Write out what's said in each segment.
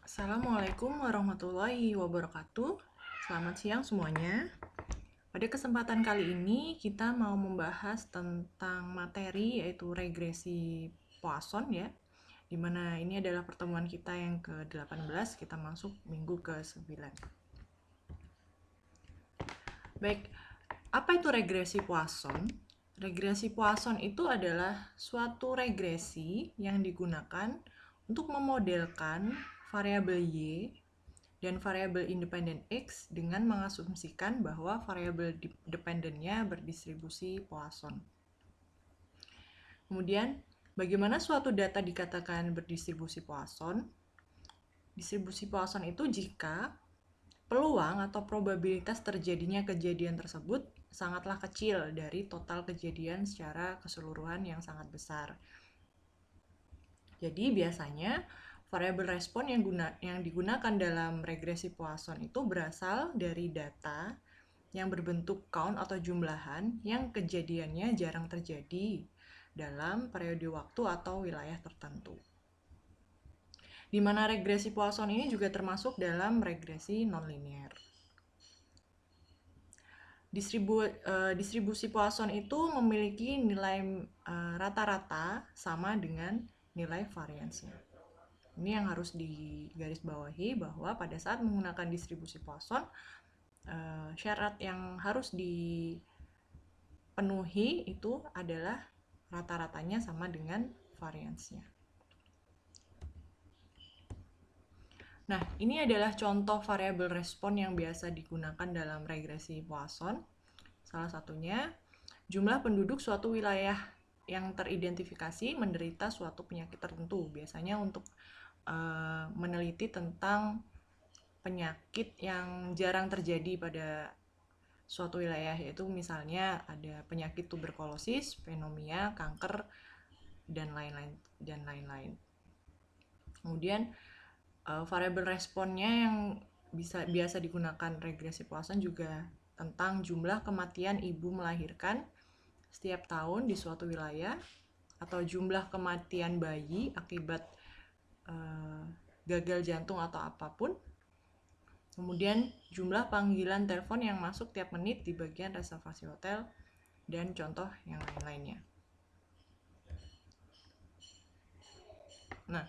Assalamualaikum warahmatullahi wabarakatuh. Selamat siang semuanya. Pada kesempatan kali ini kita mau membahas tentang materi yaitu regresi Poisson ya. Dimana ini adalah pertemuan kita yang ke-18, kita masuk minggu ke-9. Baik, apa itu regresi Poisson? Regresi Poisson itu adalah suatu regresi yang digunakan untuk memodelkan variabel Y dan variabel independen X dengan mengasumsikan bahwa variabel dependennya berdistribusi Poisson. Kemudian, bagaimana suatu data dikatakan berdistribusi Poisson? Distribusi Poisson itu jika peluang atau probabilitas terjadinya kejadian tersebut sangatlah kecil dari total kejadian secara keseluruhan yang sangat besar. Jadi biasanya variabel respon yang digunakan dalam regresi Poisson itu berasal dari data yang berbentuk count atau jumlahan yang kejadiannya jarang terjadi dalam periode waktu atau wilayah tertentu. Di mana regresi Poisson ini juga termasuk dalam regresi nonlinear. Distribusi Poisson itu memiliki nilai rata-rata sama dengan nilai variansnya. Ini yang harus digarisbawahi bahwa pada saat menggunakan distribusi Poisson, syarat yang harus dipenuhi itu adalah rata-ratanya sama dengan variansnya. Nah, ini adalah contoh variabel respon yang biasa digunakan dalam regresi Poisson. Salah satunya, jumlah penduduk suatu wilayah yang teridentifikasi menderita suatu penyakit tertentu. Biasanya untuk meneliti tentang penyakit yang jarang terjadi pada suatu wilayah, yaitu misalnya ada penyakit tuberkulosis, pneumonia, kanker, dan lain-lain. Kemudian variabel responnya yang biasa digunakan regresi Poisson juga tentang jumlah kematian ibu melahirkan setiap tahun di suatu wilayah atau jumlah kematian bayi akibat gagal jantung atau apapun. Kemudian jumlah panggilan telepon yang masuk tiap menit di bagian reservasi hotel dan contoh yang lain-lainnya. Nah,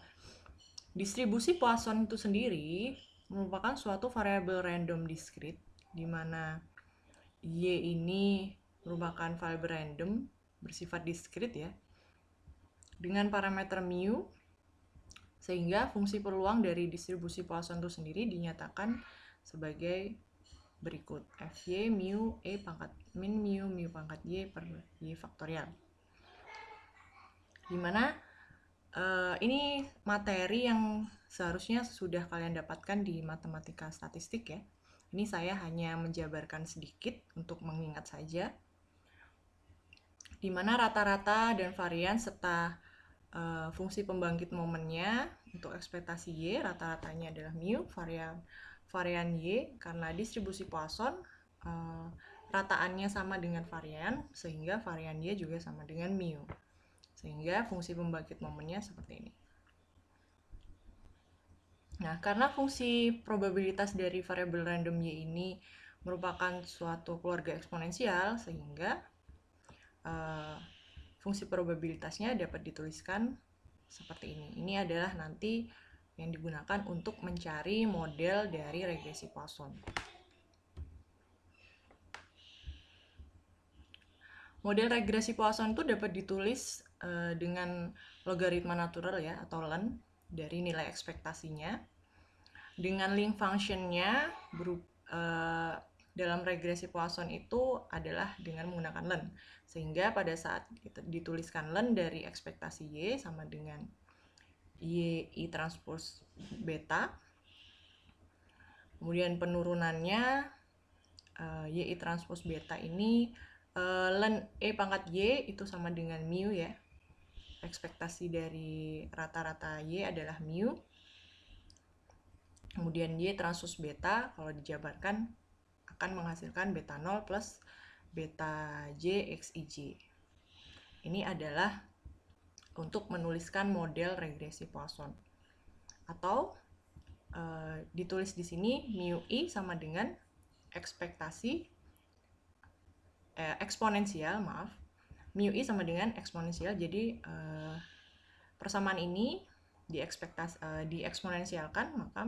distribusi Poisson itu sendiri merupakan suatu variabel random discrete di mana Y ini merupakan variabel random bersifat discrete ya, dengan parameter mu, sehingga fungsi peluang dari distribusi Poisson itu sendiri dinyatakan sebagai berikut: Fy mu E pangkat min mu pangkat Y per Y faktorial. Dimana ini materi yang seharusnya sudah kalian dapatkan di matematika statistik ya. Ini saya hanya menjabarkan sedikit untuk mengingat saja. Dimana rata-rata dan varian serta fungsi pembangkit momennya untuk ekspektasi Y, rata-ratanya adalah mu, varian Y karena distribusi Poisson rataannya sama dengan varian, sehingga varian Y juga sama dengan mu. Sehingga fungsi pembangkit momennya seperti ini. Nah, karena fungsi probabilitas dari variabel random Y ini merupakan suatu keluarga eksponensial, sehingga fungsi probabilitasnya dapat dituliskan seperti ini. Ini adalah nanti yang digunakan untuk mencari model dari regresi Poisson. Model regresi Poisson itu dapat ditulis dengan logaritma natural ya, atau ln dari nilai ekspektasinya, dengan link functionnya dalam regresi Poisson itu adalah dengan menggunakan ln, sehingga pada saat dituliskan ln dari ekspektasi Y sama dengan Y transpose beta, kemudian penurunannya Y transpose beta ini ln E pangkat Y itu sama dengan mu ya, ekspektasi dari rata-rata Y adalah mu, kemudian Y transpose beta kalau dijabarkan akan menghasilkan beta 0 plus beta J XIJ. Ini adalah untuk menuliskan model regresi Poisson. Atau ditulis di sini mu i sama dengan eksponensial, maaf. Mu i sama dengan eksponensial, jadi persamaan ini dieksponensialkan, maka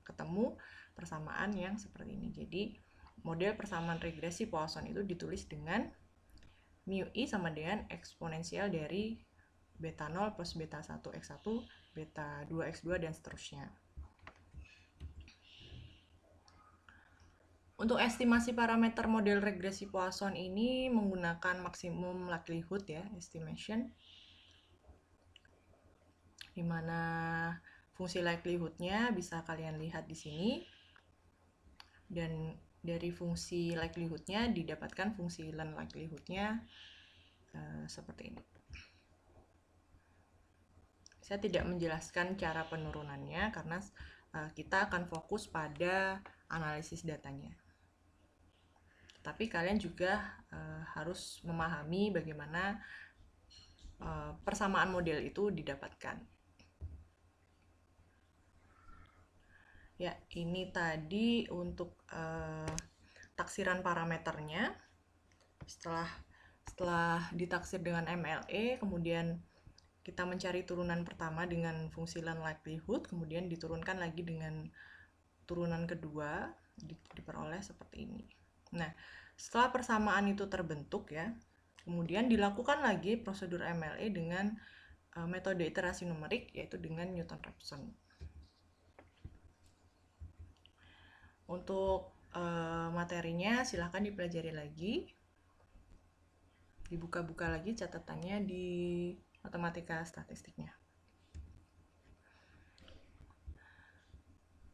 ketemu persamaan yang seperti ini. Jadi model persamaan regresi Poisson itu ditulis dengan mu i sama dengan eksponensial dari beta 0 plus beta 1 x1, beta 2 x2, dan seterusnya. Untuk estimasi parameter model regresi Poisson ini menggunakan maksimum likelihood ya, estimation, di mana fungsi likelihood-nya bisa kalian lihat di sini, dan dari fungsi likelihood-nya didapatkan fungsi ln likelihood-nya seperti ini. Saya tidak menjelaskan cara penurunannya karena kita akan fokus pada analisis datanya. Tapi kalian juga harus memahami bagaimana persamaan model itu didapatkan. Ya, ini tadi untuk taksiran parameternya. Setelah ditaksir dengan MLE, kemudian kita mencari turunan pertama dengan fungsi ln likelihood, kemudian diturunkan lagi dengan turunan kedua, diperoleh seperti ini. Nah, setelah persamaan itu terbentuk ya, kemudian dilakukan lagi prosedur MLE dengan metode iterasi numerik, yaitu dengan Newton-Raphson. Untuk materinya silahkan dipelajari lagi, dibuka-buka lagi catatannya di matematika statistiknya.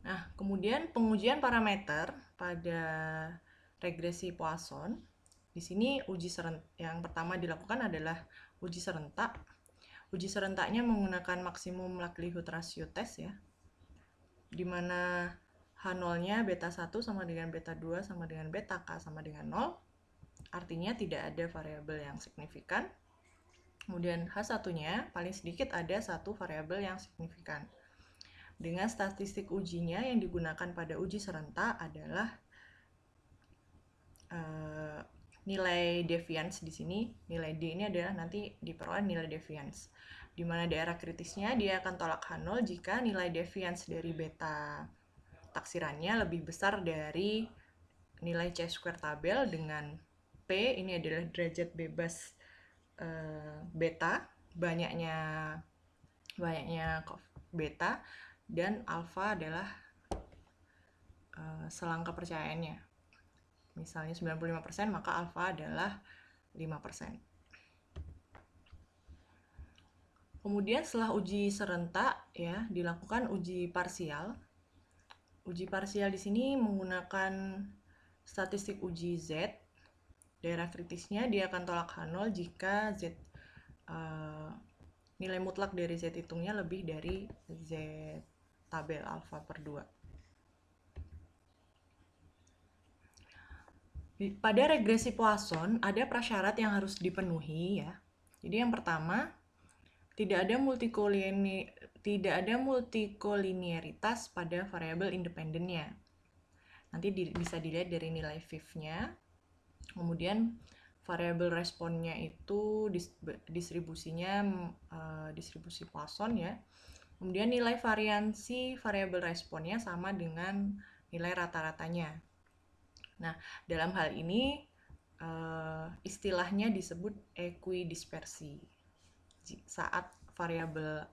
Nah, kemudian pengujian parameter pada regresi Poisson. Di sini yang pertama dilakukan adalah uji serentak. Uji serentaknya menggunakan maksimum likelihood ratio test ya, di mana H0-nya beta 1 sama dengan beta 2 sama dengan beta K sama dengan 0. Artinya tidak ada variabel yang signifikan. Kemudian H1-nya paling sedikit ada satu variabel yang signifikan. Dengan statistik ujinya yang digunakan pada uji serentak adalah nilai deviance di sini. Nilai D ini adalah nanti diperoleh nilai deviance, di mana daerah kritisnya dia akan tolak H0 jika nilai deviance dari beta taksirannya lebih besar dari nilai C-square tabel, dengan P ini adalah derajat bebas beta, banyaknya beta, dan alfa adalah selang kepercayaannya. Misalnya 95%, maka alfa adalah 5%. Kemudian setelah uji serentak ya, dilakukan uji parsial. Uji parsial di sini menggunakan statistik uji Z. Daerah kritisnya dia akan tolak H0 jika Z nilai mutlak dari Z hitungnya lebih dari Z tabel alfa per 2. Pada regresi Poisson ada prasyarat yang harus dipenuhi ya. Jadi yang pertama, tidak ada multikolinearitas pada variabel independennya. Nanti bisa dilihat dari nilai VIF-nya. Kemudian variabel responnya itu distribusinya distribusi Poisson ya. Kemudian nilai variansi variabel responnya sama dengan nilai rata-ratanya. Nah, dalam hal ini istilahnya disebut equidispersi. Saat variabel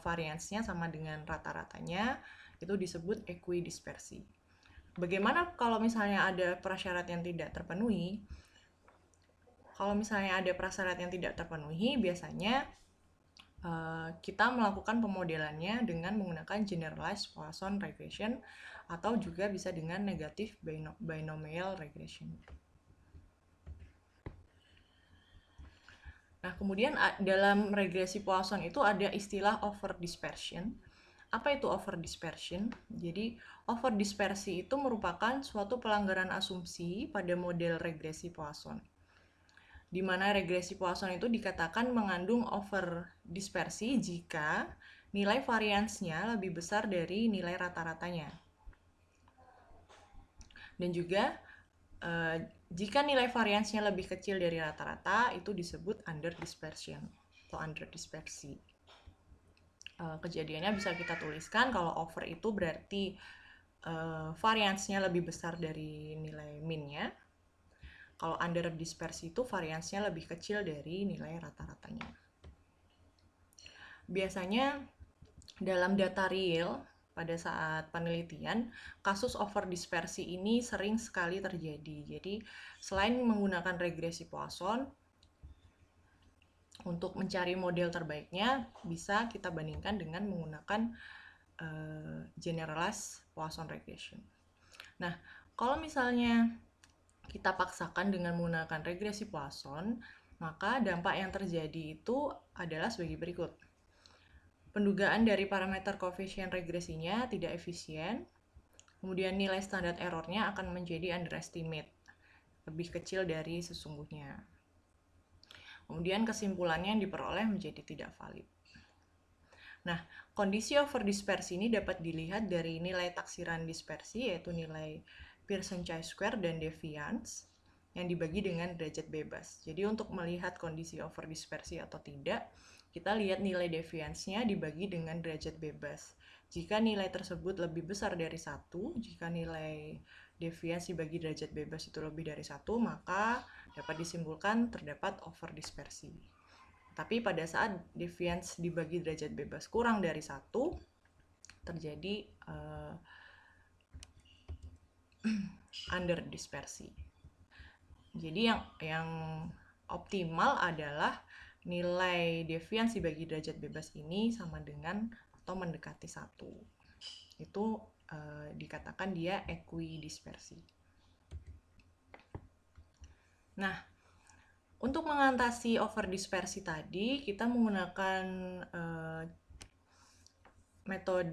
variansnya sama dengan rata-ratanya, itu disebut equidispersi. Bagaimana kalau misalnya ada prasyarat yang tidak terpenuhi? Kalau misalnya ada prasyarat yang tidak terpenuhi, biasanya kita melakukan pemodelannya dengan menggunakan generalized Poisson regression, atau juga bisa dengan negative binomial regression. Nah, kemudian dalam regresi Poisson itu ada istilah overdispersion. Apa itu overdispersion? Jadi, overdispersi itu merupakan suatu pelanggaran asumsi pada model regresi Poisson, di mana regresi Poisson itu dikatakan mengandung overdispersi jika nilai variansnya lebih besar dari nilai rata-ratanya. Dan juga jika nilai variansnya lebih kecil dari rata-rata, itu disebut under dispersion atau under dispersi. Kejadiannya bisa kita tuliskan kalau over itu berarti variansnya lebih besar dari nilai min-nya. Kalau under dispersi itu variansnya lebih kecil dari nilai rata-ratanya. Biasanya dalam data real pada saat penelitian, kasus overdispersi ini sering sekali terjadi. Jadi, selain menggunakan regresi Poisson, untuk mencari model terbaiknya, bisa kita bandingkan dengan menggunakan generalized Poisson regression. Nah, kalau misalnya kita paksakan dengan menggunakan regresi Poisson, maka dampak yang terjadi itu adalah sebagai berikut. Pendugaan dari parameter koefisien regresinya tidak efisien, kemudian nilai standar errornya akan menjadi underestimate, lebih kecil dari sesungguhnya. Kemudian kesimpulannya yang diperoleh menjadi tidak valid. Nah, kondisi overdispersi ini dapat dilihat dari nilai taksiran dispersi, yaitu nilai Pearson chi-square dan deviance, yang dibagi dengan derajat bebas. Jadi untuk melihat kondisi overdispersi atau tidak, kita lihat nilai deviance-nya dibagi dengan derajat bebas. Jika nilai tersebut lebih besar dari 1, jika nilai deviance dibagi derajat bebas itu lebih dari 1, maka dapat disimpulkan terdapat overdispersi. Tapi pada saat deviance dibagi derajat bebas kurang dari 1, terjadi underdispersi. Jadi yang optimal adalah nilai deviance dibagi derajat bebas ini sama dengan atau mendekati 1. Itu dikatakan dia equidispersi. Nah, untuk mengatasi overdispersi tadi, kita menggunakan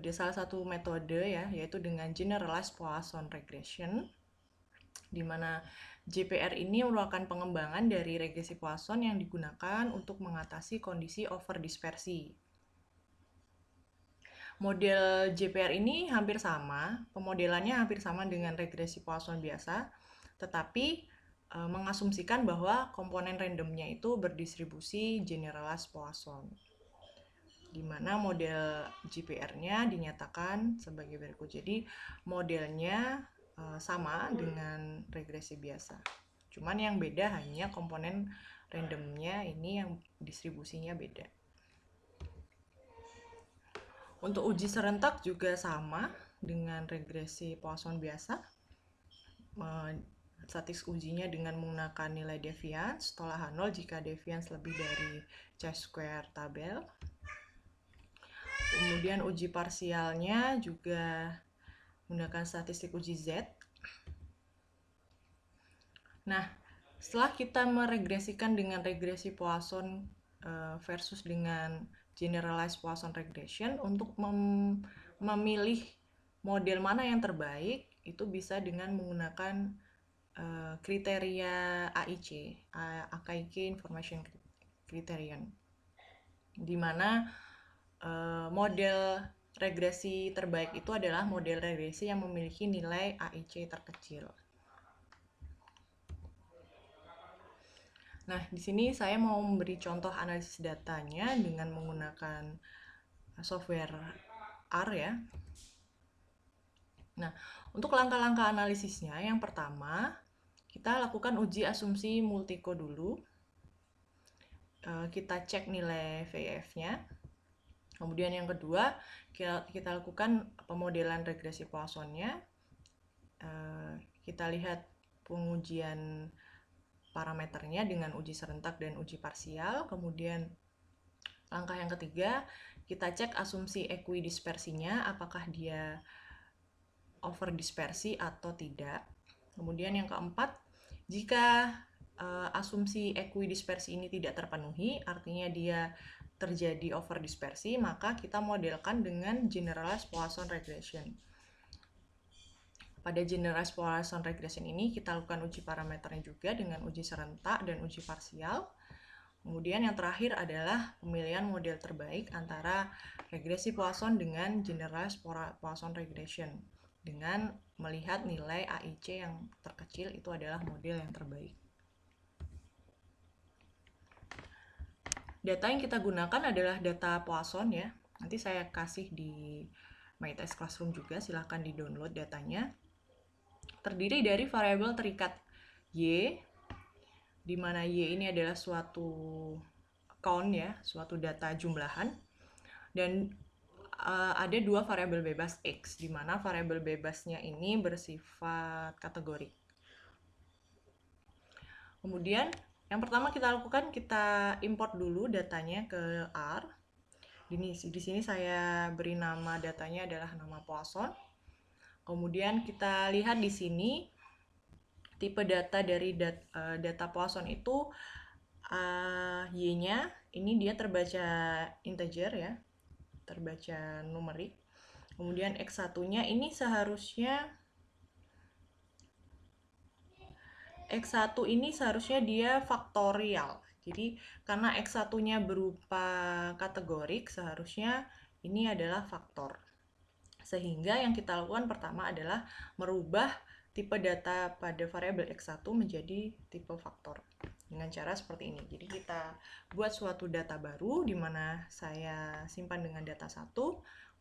salah satu metode ya, yaitu dengan generalized Poisson regression, di mana JPR ini merupakan pengembangan dari regresi Poisson yang digunakan untuk mengatasi kondisi overdispersi. Model JPR ini hampir sama, pemodelannya hampir sama dengan regresi Poisson biasa, tetapi mengasumsikan bahwa komponen randomnya itu berdistribusi generalized Poisson, di mana model JPR-nya dinyatakan sebagai berikut. Jadi modelnya sama dengan regresi biasa. Cuman yang beda hanya komponen randomnya ini yang distribusinya beda. Untuk uji serentak juga sama dengan regresi Poisson biasa. Statistik ujinya dengan menggunakan nilai deviance, tolak H0 jika deviance lebih dari chi-square tabel. Kemudian uji parsialnya juga menggunakan statistik uji Z. Nah, setelah kita meregresikan dengan regresi Poisson versus dengan generalized Poisson regression, untuk memilih model mana yang terbaik, itu bisa dengan menggunakan kriteria AIC, AKIK Information Criterion, di mana model regresi terbaik itu adalah model regresi yang memiliki nilai AIC terkecil. Nah, di sini saya mau memberi contoh analisis datanya dengan menggunakan software R ya. Nah, untuk langkah-langkah analisisnya, yang pertama, kita lakukan uji asumsi multiko dulu. Kita cek nilai VF-nya. Kemudian yang kedua, kita lakukan pemodelan regresi Poisson-nya. Kita lihat pengujian parameternya dengan uji serentak dan uji parsial. Kemudian langkah yang ketiga, kita cek asumsi equidispersinya, apakah dia overdispersi atau tidak. Kemudian yang keempat, jika asumsi equidispersi ini tidak terpenuhi, artinya dia terjadi overdispersi, maka kita modelkan dengan generalized Poisson regression. Pada generalized Poisson regression ini kita lakukan uji parameternya juga dengan uji serentak dan uji parsial. Kemudian yang terakhir adalah pemilihan model terbaik antara regresi Poisson dengan generalized Poisson regression. Dengan melihat nilai AIC yang terkecil itu adalah model yang terbaik. Data yang kita gunakan adalah data Poisson ya. Nanti saya kasih di MyTest Classroom juga, silahkan di-download datanya. Terdiri dari variabel terikat Y, di mana Y ini adalah suatu count ya, suatu data jumlahan. Dan ada dua variabel bebas X, di mana variabel bebasnya ini bersifat kategorik. Kemudian yang pertama kita lakukan, kita import dulu datanya ke R. Di sini saya beri nama datanya adalah nama Poisson. Kemudian kita lihat di sini tipe data dari data Poisson itu Y-nya ini dia terbaca integer ya, terbaca numerik. Kemudian X1-nya ini seharusnya dia faktorial. Jadi karena X1-nya berupa kategorik, seharusnya ini adalah faktor. Sehingga yang kita lakukan pertama adalah merubah tipe data pada variabel X1 menjadi tipe faktor. Dengan cara seperti ini. Jadi kita buat suatu data baru di mana saya simpan dengan data 1.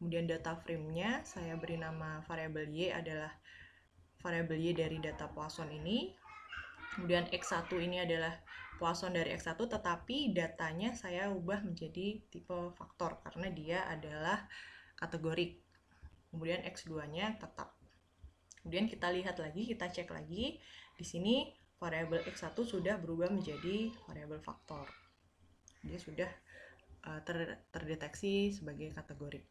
Kemudian data frame-nya saya beri nama variabel Y adalah variabel Y dari data Poisson ini. Kemudian X1 ini adalah Poisson dari X1, tetapi datanya saya ubah menjadi tipe faktor karena dia adalah kategorik. Kemudian X2-nya tetap. Kemudian kita lihat lagi, kita cek lagi. Di sini variabel X1 sudah berubah menjadi variabel faktor. Dia sudah terdeteksi sebagai kategorik.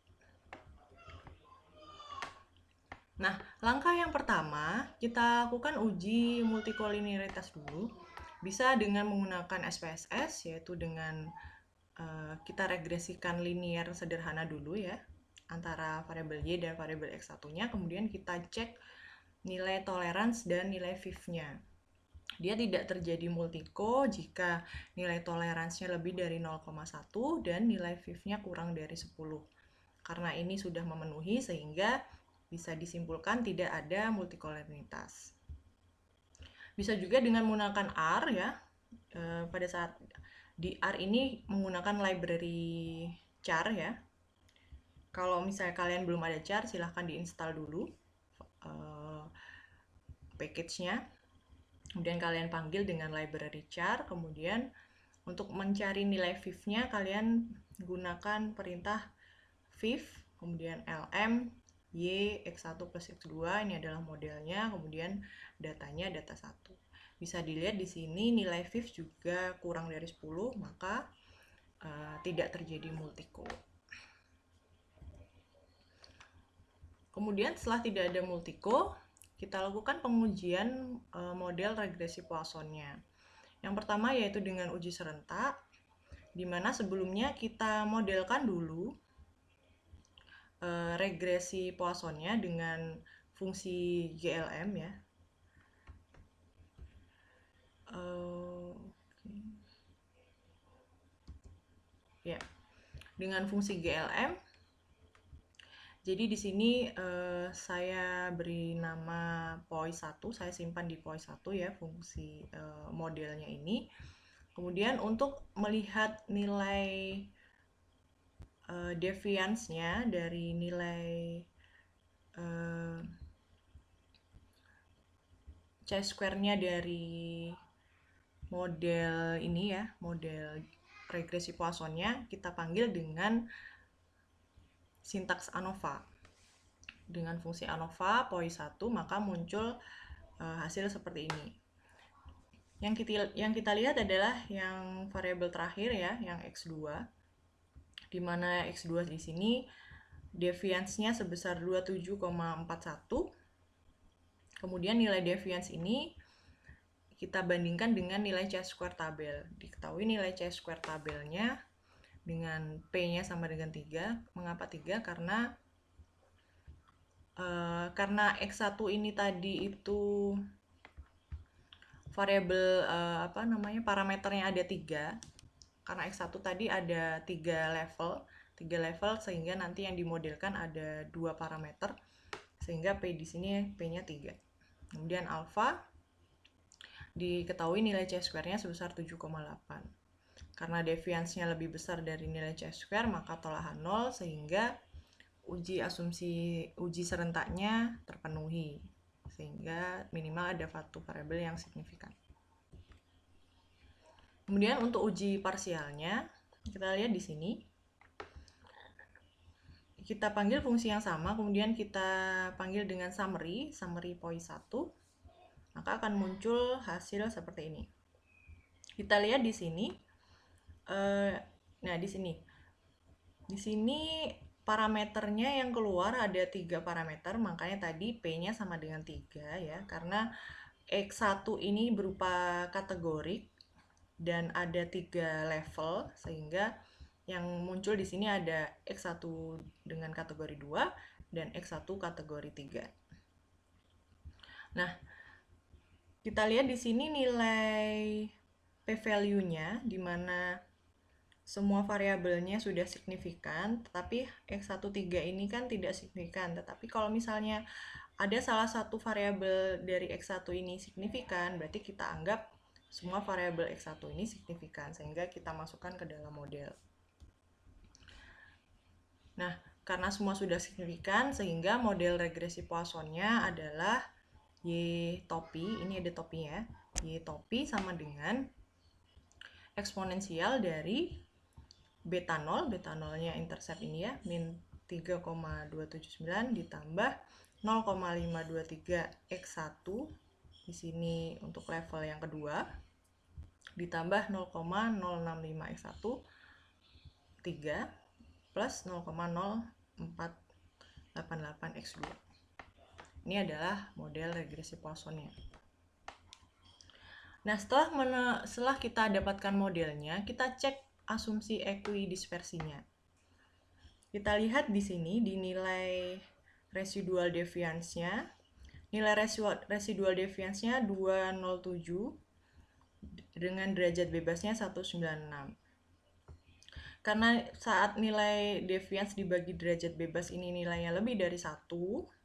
Nah, langkah yang pertama, kita lakukan uji multikolinearitas dulu. Bisa dengan menggunakan SPSS, yaitu dengan kita regresikan linear sederhana dulu ya, antara variabel Y dan variabel X1-nya. Kemudian kita cek nilai tolerance dan nilai FIF-nya. Dia tidak terjadi multiko jika nilai toleransinya lebih dari 0,1 dan nilai FIF-nya kurang dari 10. Karena ini sudah memenuhi sehingga bisa disimpulkan tidak ada multikolinearitas. Bisa juga dengan menggunakan R ya. Pada saat di R ini menggunakan library char ya. Kalau misalnya kalian belum ada char, silahkan diinstal dulu package-nya. Kemudian kalian panggil dengan library char. Kemudian untuk mencari nilai FIF-nya kalian gunakan perintah FIF, kemudian lm y x1 plus x2, ini adalah modelnya, kemudian datanya data 1. Bisa dilihat di sini nilai FIF juga kurang dari 10, maka tidak terjadi multiko. Kemudian setelah tidak ada multiko, kita lakukan pengujian model regresi Poisson-nya. Yang pertama yaitu dengan uji serentak, di mana sebelumnya kita modelkan dulu regresi Poisson-nya dengan fungsi GLM ya. Ya, dengan fungsi GLM. Jadi di sini saya beri nama POI1, saya simpan di POI1 ya fungsi modelnya ini. Kemudian untuk melihat nilai deviance-nya dari nilai chi-square-nya dari model ini ya, model regresi Poisson-nya kita panggil dengan sintaks ANOVA. Dengan fungsi ANOVA POI1 maka muncul hasil seperti ini. Yang kita lihat adalah yang variabel terakhir ya, yang X2. Di mana X2 di sini deviance-nya sebesar 27,41. Kemudian nilai deviance ini kita bandingkan dengan nilai chi-square tabel. Diketahui nilai chi-square tabelnya dengan P-nya sama dengan 3. Mengapa 3? Karena X1 ini tadi itu variabel parameternya ada 3. karena X1 tadi ada 3 level sehingga nanti yang dimodelkan ada 2 parameter sehingga P di sini P-nya 3. Kemudian alfa diketahui nilai C-square-nya sebesar 7,8. Karena deviansnya lebih besar dari nilai C-square maka tolahan 0 sehingga uji serentaknya terpenuhi sehingga minimal ada satu variabel yang signifikan. Kemudian untuk uji parsialnya kita lihat di sini. Kita panggil fungsi yang sama, kemudian kita panggil dengan summary point 1, maka akan muncul hasil seperti ini. Kita lihat di sini, nah di sini parameternya yang keluar ada 3 parameter, makanya tadi P-nya sama dengan 3 ya, karena X1 ini berupa kategorik dan ada 3 level sehingga yang muncul di sini ada X1 dengan kategori 2 dan X1 kategori 3. Nah, kita lihat di sini nilai p-value-nya di mana semua variabelnya sudah signifikan, tetapi X1 3 ini kan tidak signifikan. Tetapi kalau misalnya ada salah satu variabel dari X1 ini signifikan, berarti kita anggap semua variabel X1 ini signifikan sehingga kita masukkan ke dalam model. Nah, karena semua sudah signifikan, sehingga model regresi Poissonnya adalah Y topi, ini ada topinya, Y topi sama dengan eksponensial dari beta 0, beta 0-nya intercept ini ya, min 3,279 ditambah 0,523 X1, di sini untuk level yang kedua, ditambah 0,065 X1, 3, plus 0,0488 X2. Ini adalah model regresi Poissonnya. Nah, setelah kita dapatkan modelnya, kita cek asumsi ekuidispersinya. Kita lihat di sini di nilai residual deviance-nya. Nilai residual deviance-nya 207 dengan derajat bebasnya 196. Karena saat nilai deviance dibagi derajat bebas ini nilainya lebih dari 1,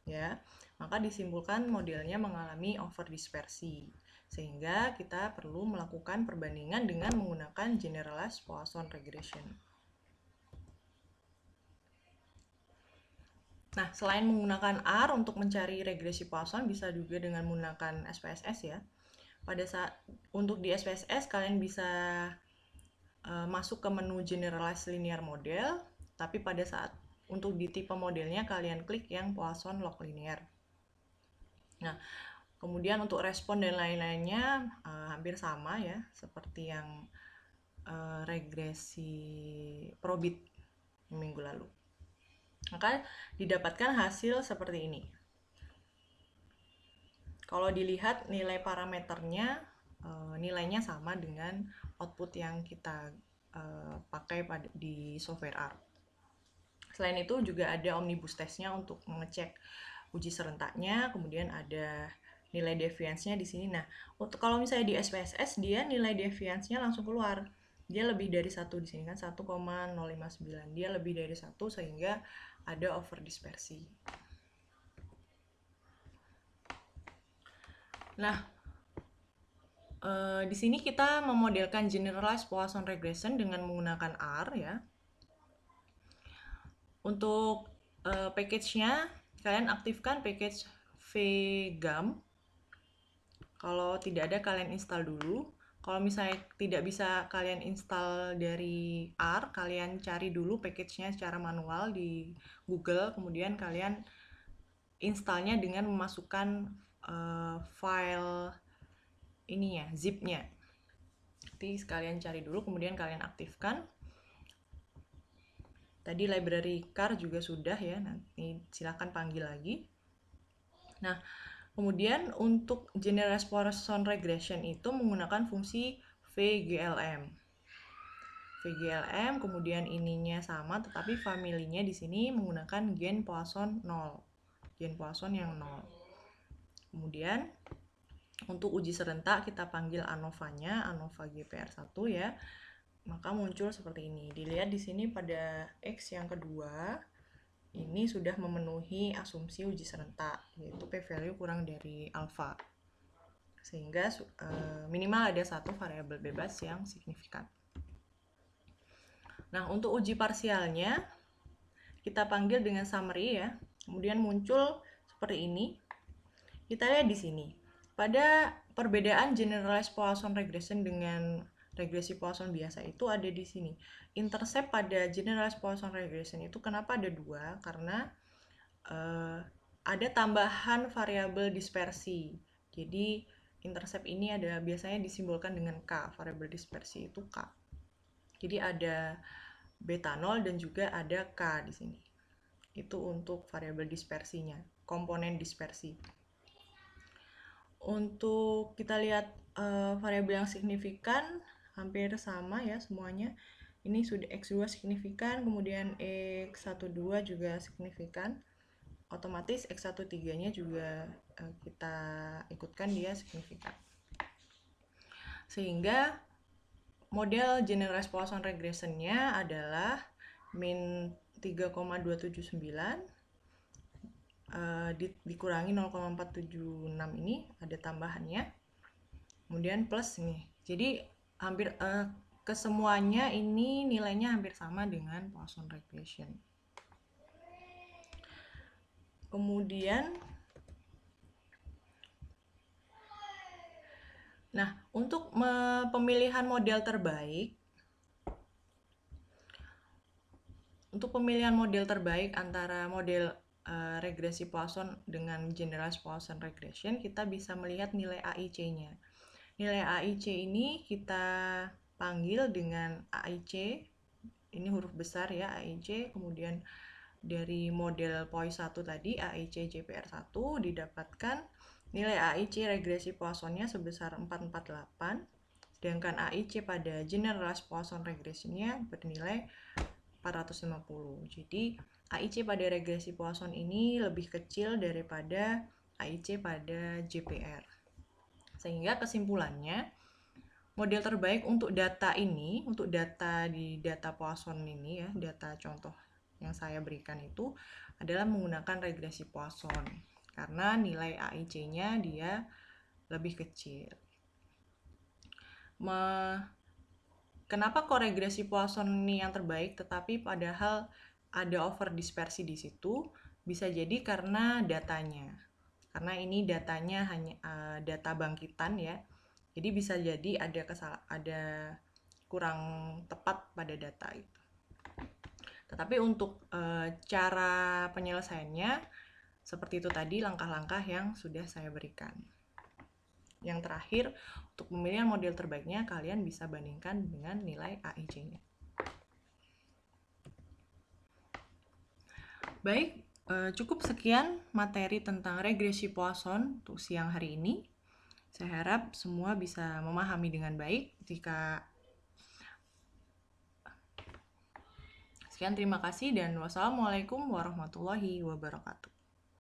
ya, maka disimpulkan modelnya mengalami overdispersi. Sehingga kita perlu melakukan perbandingan dengan menggunakan generalized Poisson regression. Nah, selain menggunakan R untuk mencari regresi Poisson, bisa juga dengan menggunakan SPSS ya. Pada saat untuk di SPSS kalian bisa masuk ke menu generalized linear model, tapi pada saat untuk di tipe modelnya kalian klik yang Poisson log linear. Nah, kemudian untuk respon dan lain-lainnya hampir sama ya, seperti yang regresi probit minggu lalu. Maka didapatkan hasil seperti ini. Kalau dilihat nilai parameternya, nilainya sama dengan output yang kita pakai di software R. Selain itu juga ada omnibus testnya untuk mengecek uji serentaknya, kemudian ada nilai deviance-nya di sini. Nah, kalau misalnya di SPSS dia nilai deviance-nya langsung keluar. Dia lebih dari 1 di sini kan 1,059. Dia lebih dari 1 sehingga ada overdispersi. Nah, di sini kita memodelkan generalized Poisson regression dengan menggunakan R ya. Untuk package-nya kalian aktifkan package vgam. Kalau tidak ada kalian install dulu. Kalau misalnya tidak bisa kalian install dari R, kalian cari dulu package-nya secara manual di Google, kemudian kalian installnya dengan memasukkan file ininya, zip-nya. Nanti sekalian cari dulu, kemudian kalian aktifkan. Tadi library car juga sudah ya, nanti silakan panggil lagi. Nah, kemudian untuk generalized Poisson regression itu menggunakan fungsi VGLM. VGLM, kemudian ininya sama, tetapi familinya di sini menggunakan gen Poisson 0. Gen Poisson yang 0. Kemudian untuk uji serentak kita panggil ANOVA-nya, ANOVA GPR1 ya. maka muncul seperti ini. Dilihat di sini pada X yang kedua, ini sudah memenuhi asumsi uji serentak, yaitu p-value kurang dari alfa. Sehingga minimal ada satu variabel bebas yang signifikan. Nah, untuk uji parsialnya, kita panggil dengan summary ya. Kemudian muncul seperti ini. Kita lihat di sini. Pada perbedaan generalized Poisson regression dengan regresi Poisson biasa itu ada di sini. Intercept pada generalized Poisson regression itu kenapa ada dua? Karena ada tambahan variabel dispersi. Jadi intercept ini ada biasanya disimbolkan dengan K, variabel dispersi itu K. Jadi ada beta 0 dan juga ada K di sini. Itu untuk variabel dispersinya, komponen dispersi. Untuk kita lihat variabel yang signifikan hampir sama ya semuanya. Ini sudah X2 signifikan, kemudian X12 juga signifikan. Otomatis X13-nya juga kita ikutkan dia signifikan. Sehingga model generalized Poisson regression-nya adalah min 3,279 dikurangi 0,476 ini ada tambahannya. Kemudian plus ini. Jadi hampir kesemuanya ini nilainya hampir sama dengan Poisson regression. Kemudian untuk pemilihan model terbaik, antara model regresi Poisson dengan generalized Poisson regression, kita bisa melihat nilai AIC-nya. Nilai AIC ini kita panggil dengan AIC, ini huruf besar ya AIC, kemudian dari model POI1 tadi, AIC JPR1 didapatkan nilai AIC regresi Poissonnya sebesar 448, sedangkan AIC pada generalized Poisson regressionnya bernilai 450. Jadi AIC pada regresi Poisson ini lebih kecil daripada AIC pada JPR. Sehingga kesimpulannya, model terbaik untuk data ini, untuk data di data Poisson ini ya, data contoh yang saya berikan itu adalah menggunakan regresi Poisson karena nilai AIC-nya dia lebih kecil. Kenapa kok regresi Poisson ini yang terbaik tetapi padahal ada over dispersi di situ? Bisa jadi karena datanya. Karena ini datanya hanya data bangkitan ya. Jadi bisa jadi ada kurang tepat pada data itu. Tetapi untuk cara penyelesaiannya seperti itu tadi langkah-langkah yang sudah saya berikan. Yang terakhir, untuk pemilihan model terbaiknya kalian bisa bandingkan dengan nilai AIC-nya. Baik, cukup sekian materi tentang regresi Poisson untuk siang hari ini. Saya harap semua bisa memahami dengan baik. Sekian, terima kasih dan wassalamualaikum warahmatullahi wabarakatuh.